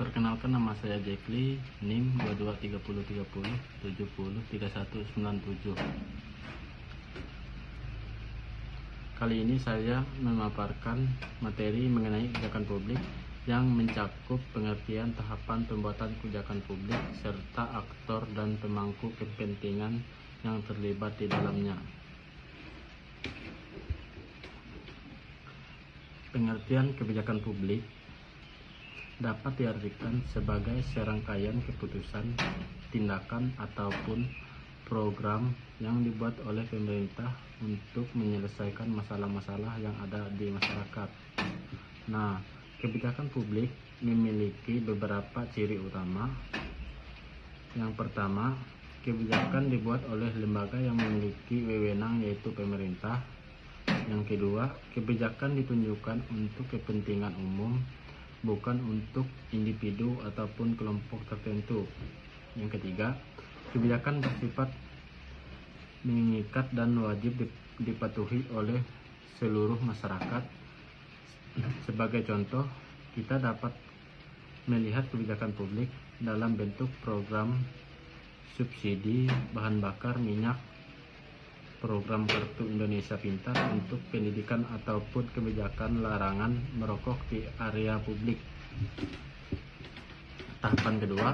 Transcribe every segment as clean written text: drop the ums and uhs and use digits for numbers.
Perkenalkan, nama saya Jekli, NIM 223030703197. Kali ini saya memaparkan materi mengenai kebijakan publik yang mencakup pengertian tahapan pembuatan kebijakan publik serta aktor dan pemangku kepentingan yang terlibat di dalamnya. Pengertian kebijakan publik dapat diartikan sebagai serangkaian keputusan, tindakan, ataupun program yang dibuat oleh pemerintah untuk menyelesaikan masalah-masalah yang ada di masyarakat. Nah, kebijakan publik memiliki beberapa ciri utama. Yang pertama, kebijakan dibuat oleh lembaga yang memiliki wewenang, yaitu pemerintah. Yang kedua, kebijakan ditunjukkan untuk kepentingan umum, bukan untuk individu ataupun kelompok tertentu. Yang ketiga, kebijakan bersifat mengikat dan wajib dipatuhi oleh seluruh masyarakat. Sebagai contoh, kita dapat melihat kebijakan publik dalam bentuk program subsidi bahan bakar minyak, program Kartu Indonesia Pintar untuk pendidikan, ataupun kebijakan larangan merokok di area publik. Tahapan kedua,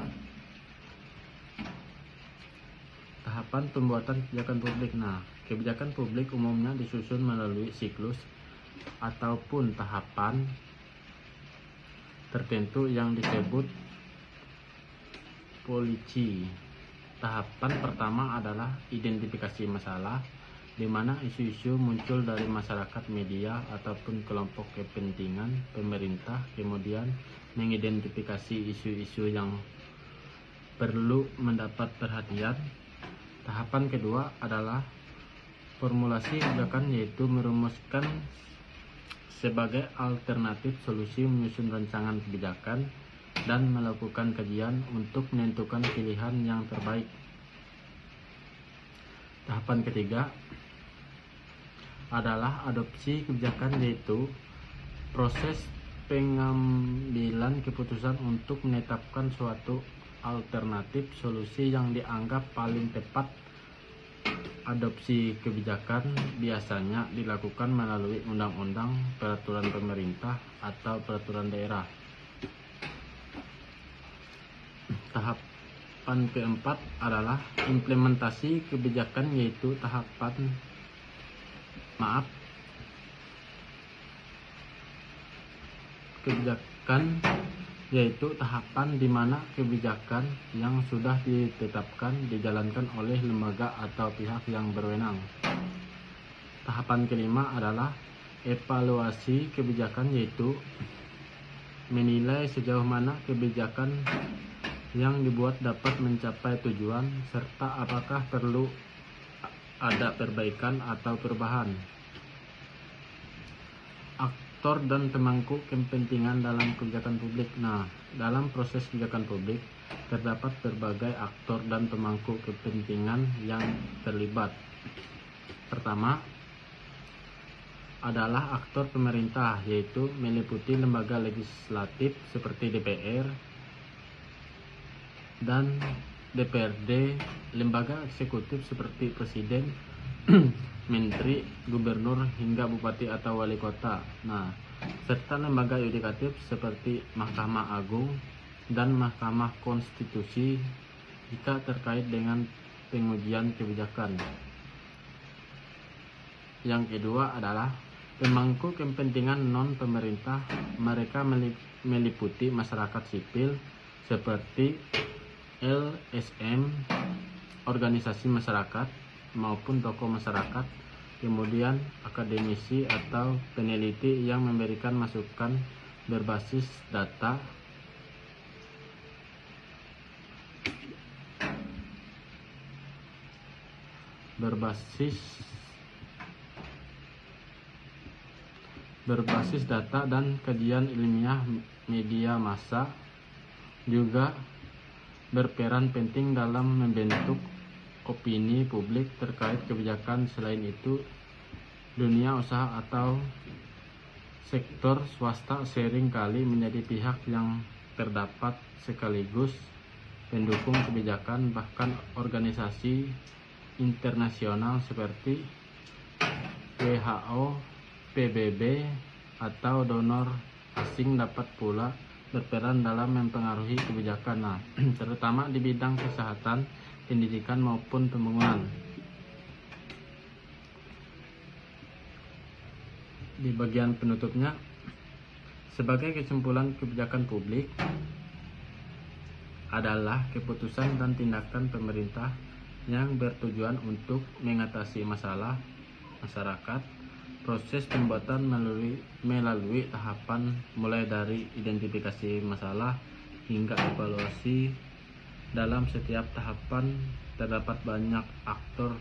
tahapan pembuatan kebijakan publik. Nah, kebijakan publik umumnya disusun melalui siklus ataupun tahapan tertentu yang disebut policy. Tahapan pertama adalah identifikasi masalah, di mana isu-isu muncul dari masyarakat, media, ataupun kelompok kepentingan pemerintah, kemudian mengidentifikasi isu-isu yang perlu mendapat perhatian. Tahapan kedua adalah formulasi kebijakan, yaitu merumuskan sebagai alternatif solusi, menyusun rancangan kebijakan, dan melakukan kajian untuk menentukan pilihan yang terbaik. Tahapan ketiga adalah adopsi kebijakan, yaitu proses pengambilan keputusan untuk menetapkan suatu alternatif solusi yang dianggap paling tepat. Adopsi kebijakan biasanya dilakukan melalui undang-undang, peraturan pemerintah, atau peraturan daerah. Tahapan keempat adalah implementasi kebijakan, yaitu tahapan di mana kebijakan yang sudah ditetapkan dijalankan oleh lembaga atau pihak yang berwenang. Tahapan kelima adalah evaluasi kebijakan, yaitu menilai sejauh mana kebijakan yang dibuat dapat mencapai tujuan, serta apakah perlu ada perbaikan atau perubahan. Aktor dan pemangku kepentingan dalam kebijakan publik. Nah, dalam proses kebijakan publik terdapat berbagai aktor dan pemangku kepentingan yang terlibat. Pertama adalah aktor pemerintah, yaitu meliputi lembaga legislatif seperti DPR dan DPRD, lembaga eksekutif seperti presiden, menteri, gubernur, hingga bupati atau wali kota. Nah, serta lembaga yudikatif seperti Mahkamah Agung dan Mahkamah Konstitusi jika terkait dengan pengujian kebijakan. Yang kedua adalah pemangku kepentingan non pemerintah. Mereka meliputi masyarakat sipil seperti LSM, organisasi masyarakat maupun tokoh masyarakat, kemudian akademisi atau peneliti yang memberikan masukan berbasis data, berbasis data dan kajian ilmiah. Media massa juga berperan penting dalam membentuk opini publik terkait kebijakan. Selain itu, dunia usaha atau sektor swasta sering kali menjadi pihak yang terdapat sekaligus pendukung kebijakan, bahkan organisasi internasional seperti WHO, PBB, atau donor asing dapat pula berperan dalam mempengaruhi kebijakan, terutama di bidang kesehatan, pendidikan maupun pembangunan. Di bagian penutupnya, sebagai kesimpulan, kebijakan publik adalah keputusan dan tindakan pemerintah yang bertujuan untuk mengatasi masalah masyarakat. Proses pembuatan melalui tahapan mulai dari identifikasi masalah hingga evaluasi. Dalam setiap tahapan terdapat banyak aktor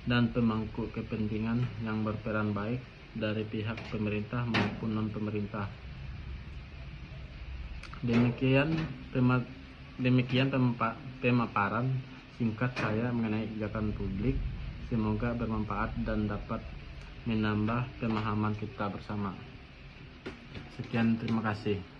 dan pemangku kepentingan yang berperan, baik dari pihak pemerintah maupun non-pemerintah. Demikian pemaparan singkat saya mengenai kebijakan publik. Semoga bermanfaat dan dapat menambah pemahaman kita bersama. Sekian, terima kasih.